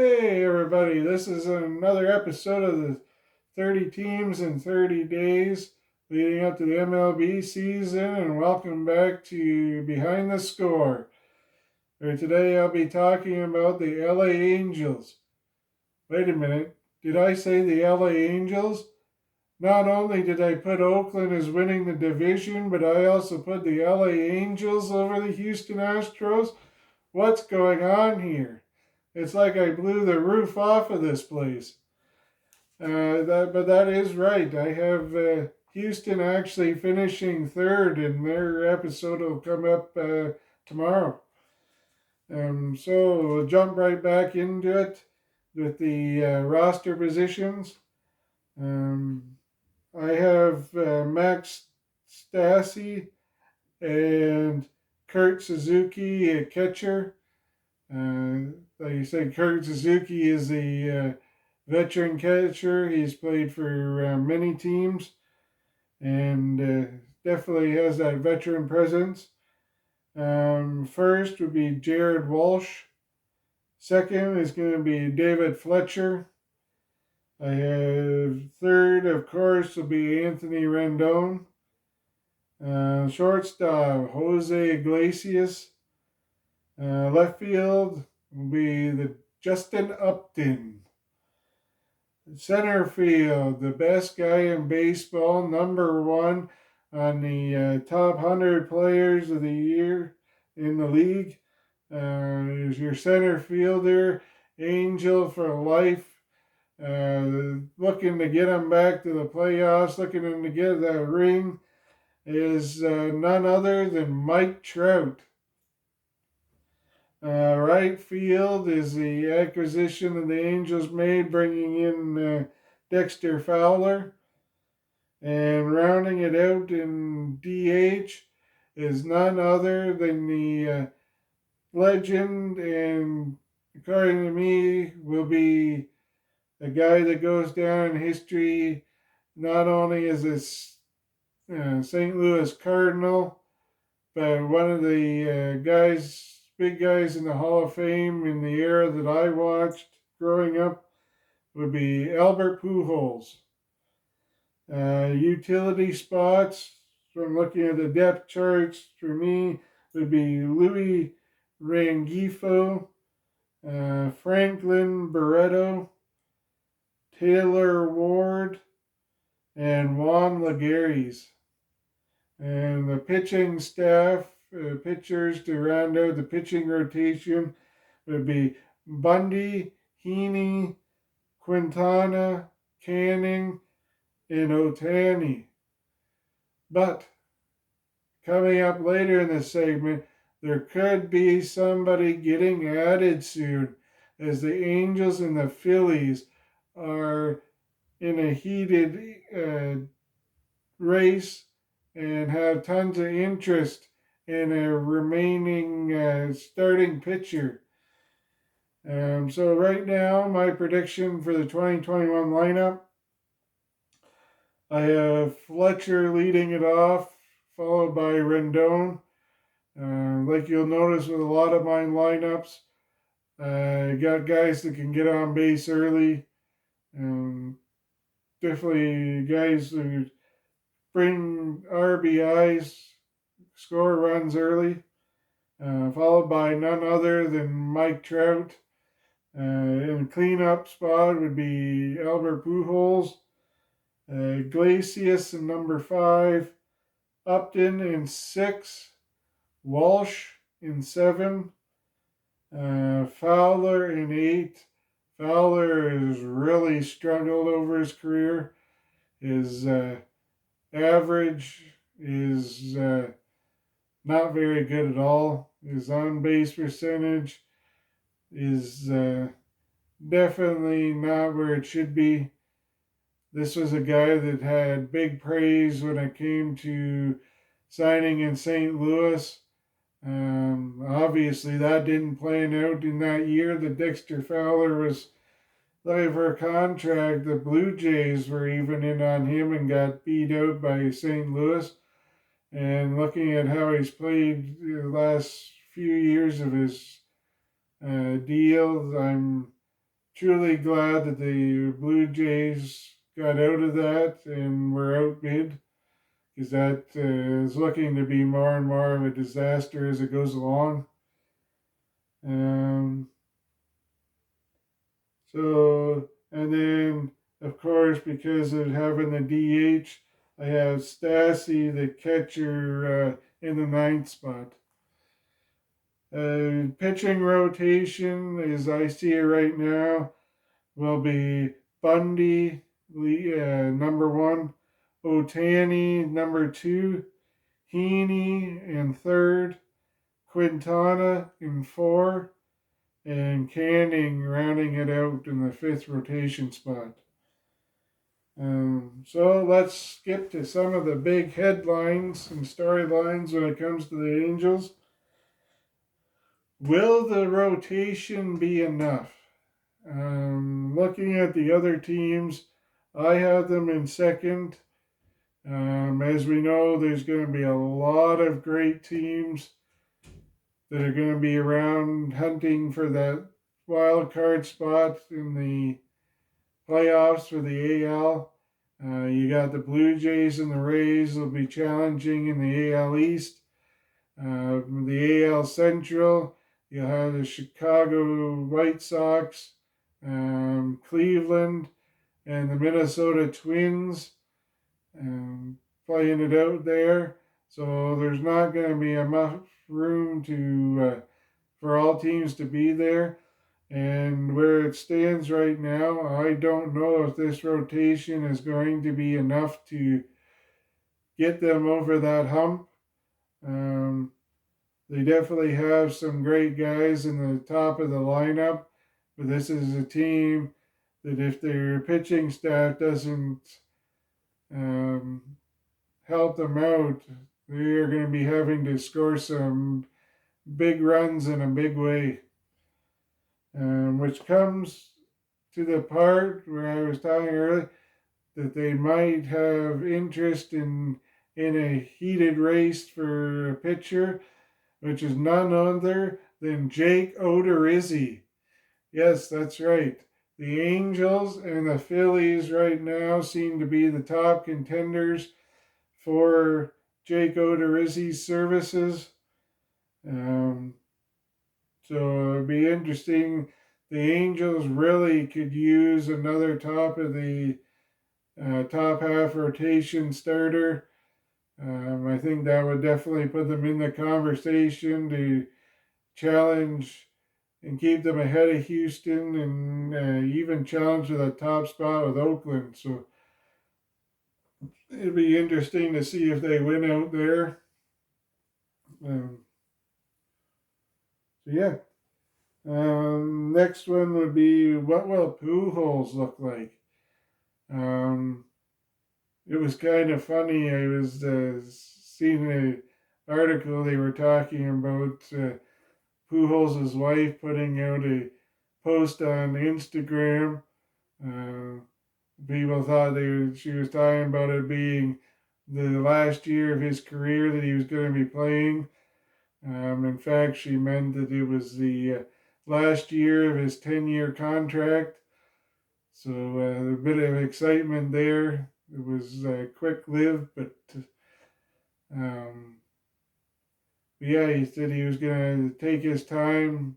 Hey everybody, this is another episode of the 30 teams in 30 days leading up to the MLB season, and welcome back to Behind the Score, where today I'll be talking about the LA Angels. Wait a minute, did I say the LA Angels? Not only did I put Oakland as winning the division, but I also put the LA Angels over the Houston Astros. What's going on here? It's like I blew the roof off of this place. But that is right. I have Houston actually finishing third, and their episode will come up tomorrow. So we'll jump right back into it with the roster positions. Um, I have Max Stassi and Kurt Suzuki at catcher. Like you said, Kurt Suzuki is the veteran catcher. He's played for many teams and definitely has that veteran presence. First would be Jared Walsh. Second is going to be David Fletcher. I have third, of course, will be Anthony Rendon. Shortstop, Jose Iglesias. Left field will be the Justin Upton. Center field, the best guy in baseball, number one on the top 100 players of the year in the league, is your center fielder, Angel for life. Looking to get him back to the playoffs, looking him to get that ring, is none other than Mike Trout. Right field is the acquisition that the Angels made, bringing in Dexter Fowler. And rounding it out in DH is none other than the legend, and according to me, will be a guy that goes down in history not only as a St. Louis Cardinal, but one of the big guys in the Hall of Fame in the era that I watched growing up would be Albert Pujols. Utility spots, from looking at the depth charts, for me, would be Louis Rangifo, Franklin Barreto, Taylor Ward, and Juan Lagares. And the pitching staff, pitchers to round out the pitching rotation would be Bundy, Heaney, Quintana, Canning, and Otani. But coming up later in this segment, there could be somebody getting added soon, as the Angels and the Phillies are in a heated race and have tons of interest in a remaining starting pitcher. So right now, my prediction for the 2021 lineup, I have Fletcher leading it off, followed by Rendon. Like you'll notice with a lot of my lineups, I got guys that can get on base early. Definitely guys who bring RBIs, score runs early, followed by none other than Mike Trout. In cleanup spot would be Albert Pujols, Iglesias in number 5, Upton in 6, Walsh in 7, Fowler in 8. Fowler has really struggled over his career. His average is not very good at all. His on-base percentage is definitely not where it should be. This was a guy that had big praise when it came to signing in St. Louis. Obviously, that didn't plan out in that year that Dexter Fowler was looking for a contract. The Blue Jays were even in on him and got beat out by St. Louis. And looking at how he's played the last few years of his deal, I'm truly glad that the Blue Jays got out of that and were outbid, because that is looking to be more and more of a disaster as it goes along. Um, and then, of course, because of having the DH, I have Stassi, the catcher, in the ninth spot. Pitching rotation, as I see it right now, will be Bundy, number one, Otani, number two, Heaney in third, Quintana in four, and Canning rounding it out in the fifth rotation spot. So let's skip to some of the big headlines and storylines when it comes to the Angels. Will the rotation be enough? Looking at the other teams, I have them in second. As we know, there's going to be a lot of great teams that are going to be around hunting for that wild card spot in the playoffs for the AL. You got the Blue Jays and the Rays will be challenging in the AL East. The AL Central, you'll have the Chicago White Sox, Cleveland, and the Minnesota Twins playing it out there. So there's not going to be enough room to for all teams to be there. And where it stands right now, I don't know if this rotation is going to be enough to get them over that hump. They definitely have some great guys in the top of the lineup, but this is a team that if their pitching staff doesn't help them out, they are going to be having to score some big runs in a big way. Which comes to the part where I was talking earlier that they might have interest in a heated race for a pitcher, which is none other than Jake Odorizzi. Yes, that's right. The Angels and the Phillies right now seem to be the top contenders for Jake Odorizzi's services. So it'd be interesting. The Angels really could use another top of the top half rotation starter. I think that would definitely put them in the conversation to challenge and keep them ahead of Houston and even challenge for the top spot with Oakland. So it'd be interesting to see if they win out there. So yeah. Next one would be, what will Pujols look like? It was kind of funny. I was seeing an article they were talking about Pujols' wife putting out a post on Instagram. People thought she was talking about it being the last year of his career that he was going to be playing. In fact, she meant that it was the last year of his 10-year contract. So a bit of excitement there. It was quick-lived, but yeah, he said he was going to take his time.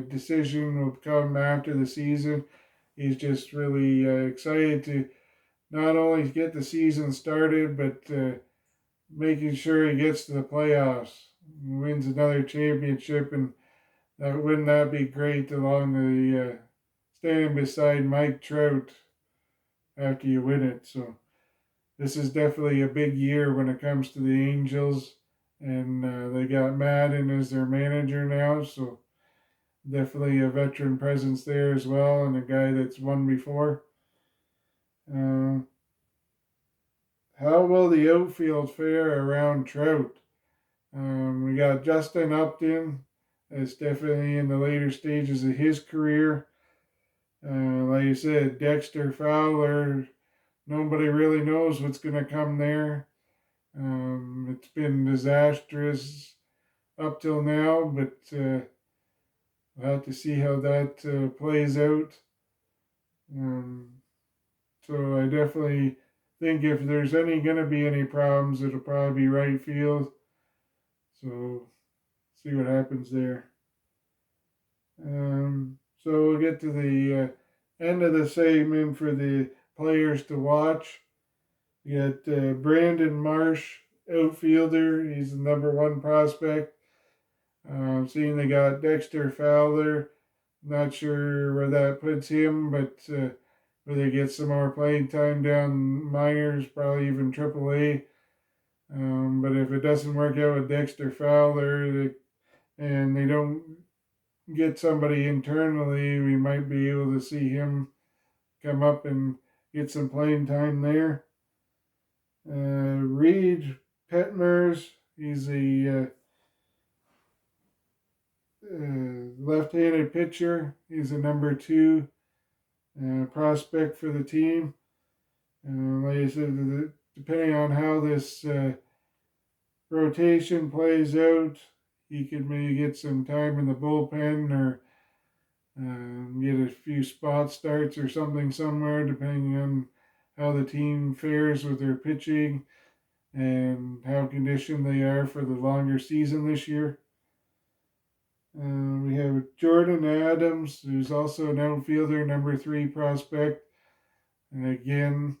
Decision will come after the season. He's just really excited to not only get the season started, but making sure he gets to the playoffs, wins another championship, and wouldn't that be great along the standing beside Mike Trout after you win it. So this is definitely a big year when it comes to the Angels, and they got Madden as their manager now, so definitely a veteran presence there as well, and a guy that's won before. How will the outfield fare around Trout? We got Justin Upton. It's definitely in the later stages of his career. Like you said, Dexter Fowler, nobody really knows what's going to come there. It's been disastrous up till now, but we'll have to see how that plays out. So I definitely think if there's going to be any problems, it'll probably be right field. So see what happens there. So we'll get to the end of the segment for the players to watch. We got Brandon Marsh, outfielder. He's the number one prospect. Seeing they got Dexter Fowler. Not sure where that puts him, but whether he gets some more playing time down minors, probably even AAA. But if it doesn't work out with Dexter Fowler and they don't get somebody internally, we might be able to see him come up and get some playing time there. Reed Petmers, he's a left-handed pitcher. He's a number 2 prospect for the team. Like I said, depending on how this rotation plays out, he could maybe get some time in the bullpen or get a few spot starts or something somewhere, depending on how the team fares with their pitching and how conditioned they are for the longer season this year. We have Jordan Adams, who's also an outfielder, number 3 prospect. And again,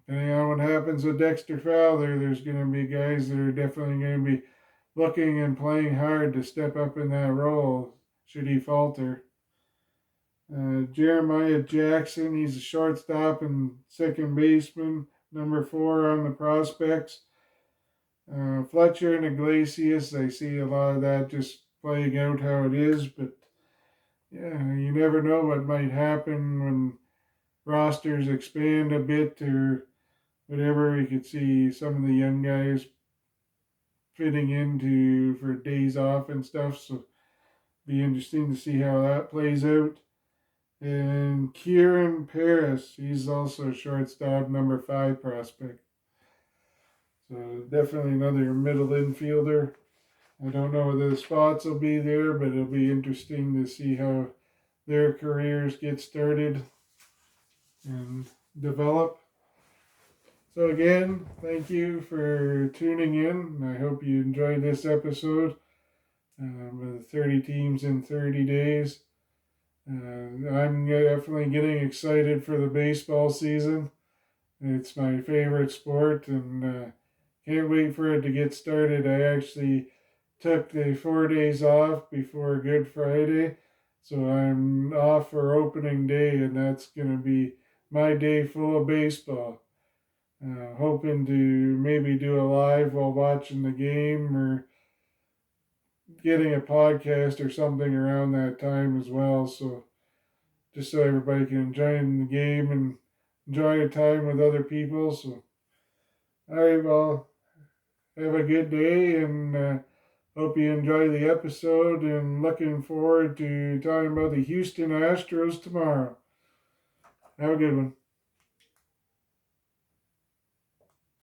depending on what happens with Dexter Fowler, there's going to be guys that are definitely going to be looking and playing hard to step up in that role should he falter. Jeremiah Jackson, he's a shortstop and second baseman, number 4 on the prospects. Fletcher and Iglesias, I see a lot of that just playing out how it is, but yeah, you never know what might happen when rosters expand a bit or whatever. You could see some of the young guys fitting into for days off and stuff, so be interesting to see how that plays out. And Kieran Paris, he's also a shortstop, number 5 prospect. So definitely another middle infielder. I don't know whether the spots will be there, but it'll be interesting to see how their careers get started and develop. So again, thank you for tuning in. I hope you enjoyed this episode of 30 teams in 30 days. I'm definitely getting excited for the baseball season. It's my favorite sport, and can't wait for it to get started. I actually took the 4 days off before Good Friday, so I'm off for opening day, and that's going to be my day full of baseball. Hoping to maybe do a live while watching the game or getting a podcast or something around that time as well. So just so everybody can enjoy the game and enjoy a time with other people. So, all right, well, have a good day and hope you enjoy the episode and looking forward to talking about the Houston Astros tomorrow. Have a good one.